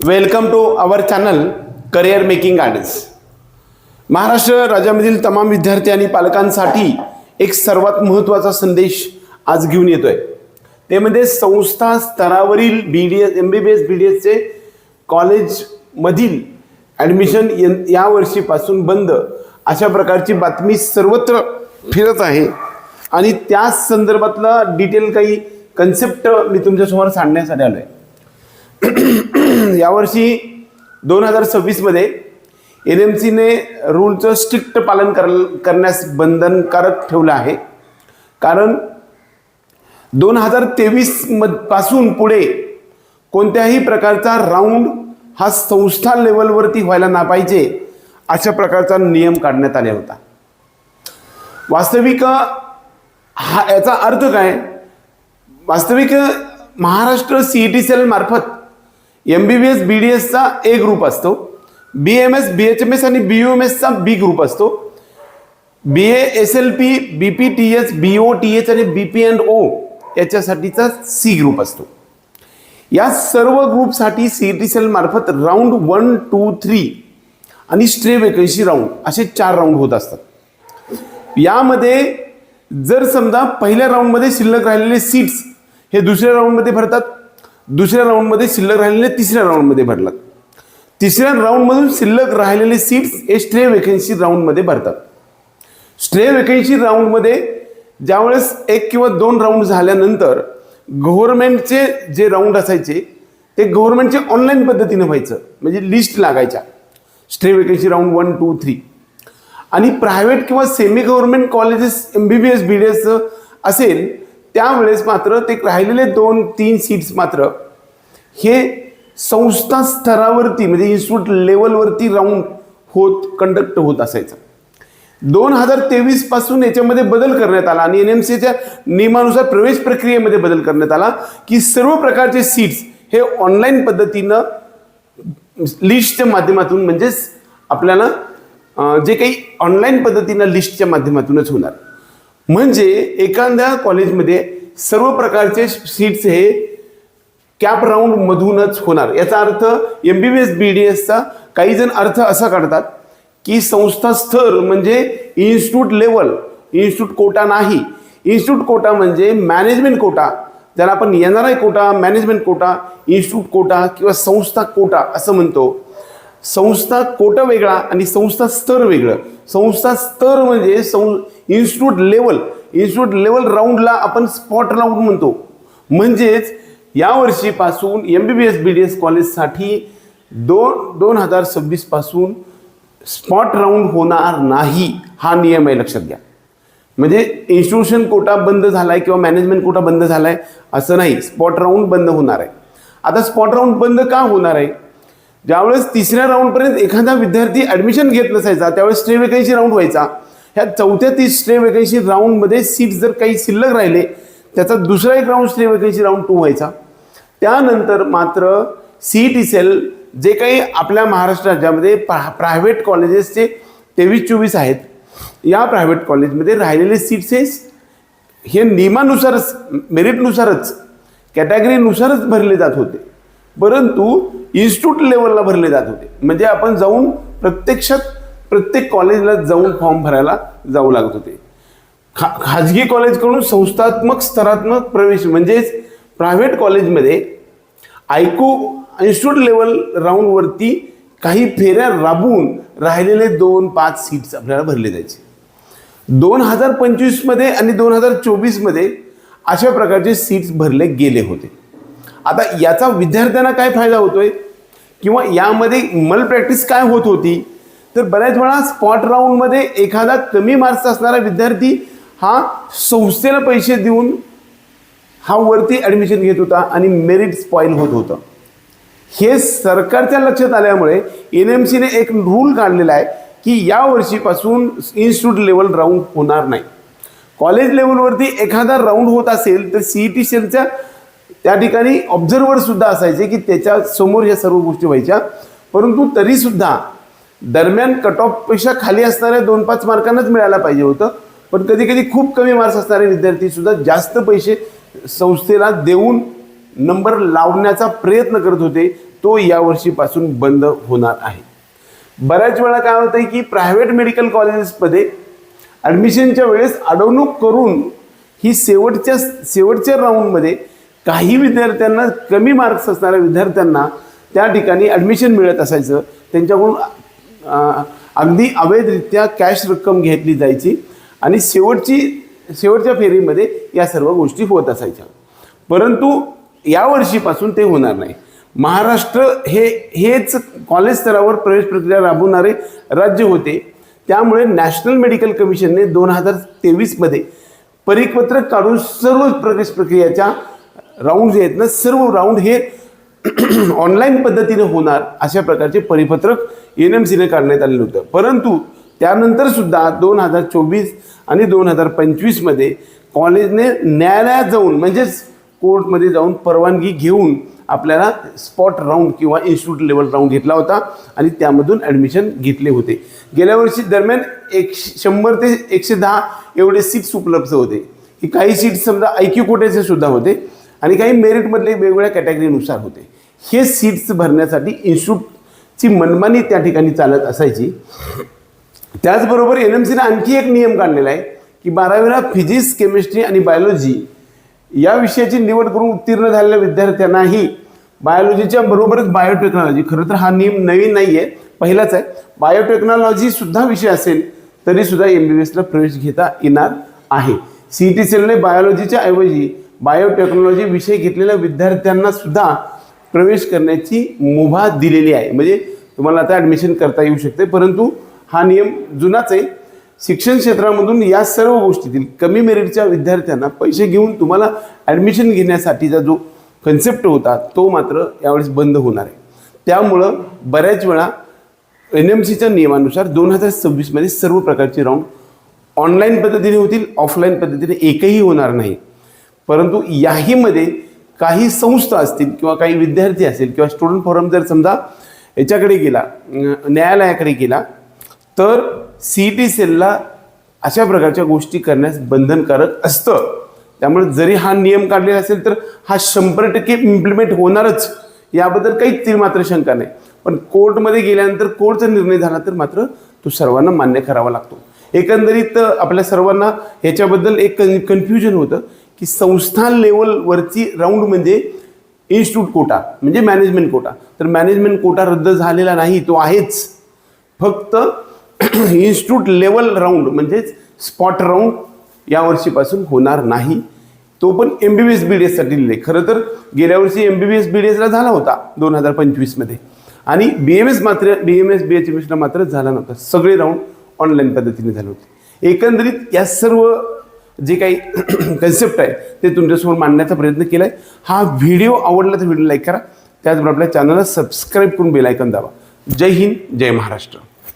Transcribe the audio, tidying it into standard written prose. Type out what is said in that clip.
Welcome to our channel career making guidance. Maharashtra राज्यामधील तमाम विद्यार्थी आणि पालकांसाठी एक सर्वात महत्त्वाचा संदेश आज घेऊन येतोय. ते म्हणजे संस्था स्तरावरील BDS MBBS BDSचे कॉलेजमधील ॲडमिशन या वर्षीपासून बंद अशा प्रकारची बातमी सर्वत्र फिरत आहे आणि त्या संदर्भातला डिटेल काही कन्सेप्ट मी तुमच्यासमोर सांगण्यासाठी आलो आहे. यावर्षी 2026मध्ये NMCने रूलचं स्ट्रिक्ट पालन करण्यास बंधनकारक ठेवलं आहे. कारण 2023 पासून पुढे कोणत्याही प्रकारचा राऊंड हा संस्था लेवलवरती व्हायला ना पाहिजे अशा प्रकारचा नियम काढण्यात आला होता. वास्तविक याचा अर्थ काय? वास्तविक महाराष्ट्र CET सेल मार्फत MBBS BDSचा A ग्रुप असतो, BMS BHMS आणि BUMSचा B ग्रुप असतो, BA SLP BPTS BOTH आणि BP&O याच्यासाठीचा C ग्रुप असतो. या सर्व ग्रुपसाठी CET सेल मार्फत राऊंड 1, 2, 3 आणि स्ट्रे वेकन्सी राऊंड असे 4 राऊंड होत असतात. यामध्ये जर समजा पहिल्या राऊंडमध्ये शिल्लक राहिलेले सीट्स हे दुसऱ्या राऊंडमध्ये भरतात, दुसऱ्या राऊंडमध्ये शिल्लक राहिलेले तिसऱ्या राऊंडमध्ये भरतात, तिसऱ्या राऊंडमधून शिल्लक राहिलेले सीट्स हे स्ट्रे वेकन्सी राऊंडमध्ये भरतात. स्ट्रे वेकन्सी राऊंडमध्ये ज्यावेळेस 1 किंवा 2 राऊंड झाल्यानंतर गव्हर्नमेंटचे जे राऊंड असायचे ते गव्हर्नमेंटचे ऑनलाईन पद्धतीने व्हायचं, म्हणजे लिस्ट लागायच्या स्ट्रे वेकन्सी राऊंड 1, 2, 3. आणि प्रायव्हेट किंवा semi government colleges MBBS BDS असेल त्यावेळेस मात्र ते राहिलेले 2-3 सीट्स मात्र हे संस्था स्तरावरती म्हणजे इन्स्टिट्यूट लेवलवरती राऊंड कंडक्ट होत असायचं. 2023 पासून याच्यामध्ये बदल करण्यात आला आणि NMCच्या नियमानुसार प्रवेश प्रक्रियेमध्ये बदल करण्यात आला की सर्व प्रकारचे सीट्स हे ऑनलाईन पद्धतीनं लिस्टच्या माध्यमातून म्हणजेच आपल्याला जे काही ऑनलाईन पद्धतीनं लिस्टच्या माध्यमातूनच होणार. म्हणजे एखाद्या कॉलेजमध्ये सर्व प्रकारचे सीट्स हे कॅप राऊंड मधूनच होणार. याचा अर्थ MBBS BDSचा काही जण अर्थ असा काढतात की संस्था स्तर म्हणजे इन्स्टिट्यूट लेवल, इन्स्टिट्यूट कोटा नाही. इन्स्टिट्यूट कोटा म्हणजे मॅनेजमेंट कोटा, ज्याला आपण NRI quota, management quota, institute quota किंवा संस्था कोटा असं म्हणतो. संस्था कोटा वेगळा आणि संस्था स्तर वेगळं. संस्था स्तर म्हणजे इन्स्टिट्यूट लेवल राऊंडला आपण स्पॉट राऊंड म्हणतो. म्हणजेच या वर्षीपासून MBBS BDS कॉलेजसाठी 2026 पासून स्पॉट राऊंड होणार नाही हा नियम आहे, लक्षात घ्या. म्हणजे इन्स्टिट्यूशन कोटा बंद झालाय किंवा मॅनेजमेंट कोटा बंद झालाय असं नाही, स्पॉट राऊंड बंद होणार आहे. आता स्पॉट राऊंड बंद का होणार आहे? ज्यावेळेस तिसऱ्या राऊंडपर्यंत एखादा विद्यार्थी ॲडमिशन घेत नसायचा त्यावेळेस स्ट्रे वेकन्सी राऊंड व्हायचा. ह्या चौथ्या 30 स्ट्रे वेकन्सी राऊंडमध्ये सीट्स जर काही शिल्लक राहिले त्याचा दुसरा एक राऊंड स्ट्रे वेकन्सी राऊंड 2 व्हायचा. त्यानंतर मात्र CET सेल जे काही आपल्या महाराष्ट्र राज्यामध्ये प्रायव्हेट कॉलेजेसचे 23-24 आहेत, या प्रायव्हेट कॉलेजमध्ये राहिलेले सीट्स हे नियमानुसारच मेरिटनुसारच कॅटेगरीनुसारच भरले जात होते, परंतु इन्स्टिट्यूट लेवलला भरले जात होते. म्हणजे आपण जाऊन प्रत्यक्षात प्रत्येक कॉलेजला जाऊन फॉर्म भरायला जाऊ लागत होते. खाजगी कॉलेजकडून संस्थात्मक स्तरात्मक प्रवेश म्हणजेच प्रायव्हेट कॉलेजमध्ये इन्स्टिट्यूट लेवल राऊंडवरती काही फेऱ्या राबवून राहिलेले 2-5 सीट्स आपल्याला भरले जायचे. 2025मध्ये आणि 2024मध्ये अशा प्रकारचे सीट्स भरले गेले होते. आता याचा विद्यार्थ्यांना काय फायदा होतोय किंवा यामध्ये मल प्रॅक्टिस काय होत होती? तर बऱ्याच वेळा स्पॉट राऊंडमध्ये एखादा कमी मार्क्स असणारा विद्यार्थी हा संस्थेला पैसे देऊन हा वरती ॲडमिशन घेत होता आणि मेरिट स्पॉईल होत होतं. हे सरकारच्या लक्षात आल्यामुळे NMCने एक रूल काढलेला आहे की या वर्षीपासून इन्स्टिट्यूट लेवल राऊंड होणार नाही. कॉलेज लेवलवरती एखादा राऊंड होत असेल तर CET सेलच्या त्या ठिकाणी ऑब्झर्वर सुद्धा असायचे की त्याच्या समोर या सर्व गोष्टी व्हायच्या. परंतु तरीसुद्धा दरम्यान कट ऑफपेक्षा खाली असणाऱ्या 2-5 मार्कांनाच मिळायला पाहिजे होतं. पण कधी कधी खूप कमी मार्क्स असणारे विद्यार्थी सुद्धा जास्त पैसे संस्थेला देऊन नंबर लावण्याचा प्रयत्न करत होते. तो यावर्षीपासून बंद होणार आहे. बऱ्याच वेळा काय होतंय की प्रायव्हेट मेडिकल कॉलेजेसमध्ये ॲडमिशनच्या वेळेस अडवणूक करून ही शेवटच्या राऊंडमध्ये काही विद्यार्थ्यांना, कमी मार्क्स असणाऱ्या विद्यार्थ्यांना त्या ठिकाणी ॲडमिशन मिळत असायचं. त्यांच्याकडून अगदी अवैधरित्या कॅश रक्कम घेतली जायची आणि शेवटच्या फेरीमध्ये या सर्व गोष्टी होत असायच्या. परंतु यावर्षीपासून ते होणार नाही. महाराष्ट्र हेच कॉलेज स्तरावर प्रवेश प्रक्रिया राबवणारे राज्य होते. त्यामुळे नॅशनल मेडिकल कमिशनने 2023मध्ये परिपत्रक काढून सर्व प्रवेश प्रक्रियेच्या राऊंड जे आहेत ना, सर्व राऊंड हे ऑनलाईन पद्धतीने होणार अशा प्रकारचे परिपत्रक NMCने काढण्यात आलेलं होतं. परंतु त्यानंतर सुद्धा 2024 आणि 2025मध्ये कॉलेजने न्यायालयात जाऊन, म्हणजेच कोर्टमध्ये जाऊन परवानगी घेऊन आपल्याला स्पॉट राऊंड किंवा इन्स्टिट्यूट लेवल राऊंड घेतला होता आणि त्यामधून ॲडमिशन घेतले होते. गेल्या वर्षी दरम्यान 100 ते 110 एवढे सीट्स उपलब्ध होते. की काही सीट्स समजा IQ कोट्याचे सुद्धा होते आणि काही मेरिटमधले वेगवेगळ्या कॅटेगरीनुसार होते. हे सीट्स भरण्यासाठी इन्स्टिट्यूटची मनमानी त्या ठिकाणी चालत असायची. त्याचबरोबर NMCने आणखी एक नियम काढलेला आहे की 12वीला फिजिक्स, केमिस्ट्री आणि बायोलॉजी या विषयाची निवड करून उत्तीर्ण झालेल्या विद्यार्थ्यांनाही बायोलॉजीच्या बरोबरच बायोटेक्नॉलॉजी, खरं तर हा नियम नवीन नाही आहे, पहिलाच आहे, बायोटेक्नॉलॉजी सुद्धा विषय असेल तरी सुद्धा MBBSला प्रवेश घेता येणार आहे. CET सेलने बायोलॉजीच्या ऐवजी बायोटेक्नॉलॉजी विषय घेतलेल्या विद्यार्थ्यांना सुद्धा प्रवेश करण्याची मुभा दिलेली आहे. म्हणजे तुम्हाला आता ॲडमिशन करता येऊ शकते. परंतु हा नियम जुनाच आहे. शिक्षण क्षेत्रामधून या सर्व गोष्टीतील कमी मेरिटच्या विद्यार्थ्यांना पैसे घेऊन तुम्हाला ॲडमिशन घेण्यासाठीचा जो कन्सेप्ट होता तो मात्र यावेळेस बंद होणार आहे. त्यामुळं बऱ्याच वेळा NMCच्या नियमानुसार 2026मध्ये सर्व प्रकारचे राऊंड ऑनलाईन पद्धतीने होतील, ऑफलाईन पद्धतीने एकही होणार नाही. परंतु याहीमध्ये काही संस्था असतील किंवा काही विद्यार्थी असेल किंवा स्टुडंट फोरम जर समजा याच्याकडे गेला, न्यायालयाकडे गेला, तर CET सेलला अशा प्रकारच्या गोष्टी करण्यास बंधनकारक असतं. त्यामुळे जरी हा नियम काढलेला असेल तर हा 100% इम्प्लिमेंट होणारच, याबद्दल काहीच मात्र शंका नाही. पण कोर्टमध्ये गेल्यानंतर कोर्टचा निर्णय झाला तर मात्र तो सर्वांना मान्य करावा लागतो. एकंदरीत आपल्या सर्वांना ह्याच्याबद्दल एक कन्फ्युजन होतं की संस्था लेवलवरची राऊंड म्हणजे इन्स्टिट्यूट कोटा, म्हणजे मॅनेजमेंट कोटा. तर मॅनेजमेंट कोटा रद्द झालेला नाही, तो आहेच. फक्त इन्स्टिट्यूट लेवल राऊंड म्हणजेच स्पॉट राऊंड यावर्षीपासून होणार नाही. तो पण MBBS BDSसाठी लिहिले. खरं तर गेल्या वर्षी MBBS BDSला झाला होता 2025मध्ये आणि BMS BHMSला मात्र झाला नव्हता. सगळे राऊंड ऑनलाईन पद्धतीने झाले होते. एकंदरीत या सर्व जे काही कन्सेप्ट आहे ते तुमच्यासमोर मांडण्याचा प्रयत्न केला आहे. हा व्हिडिओ आवडला तर व्हिडिओ लाईक करा. त्याचबरोबर आपल्या चॅनलला सबस्क्राईब करून बेल आयकॉन दाबा. जय हिंद, जय महाराष्ट्र.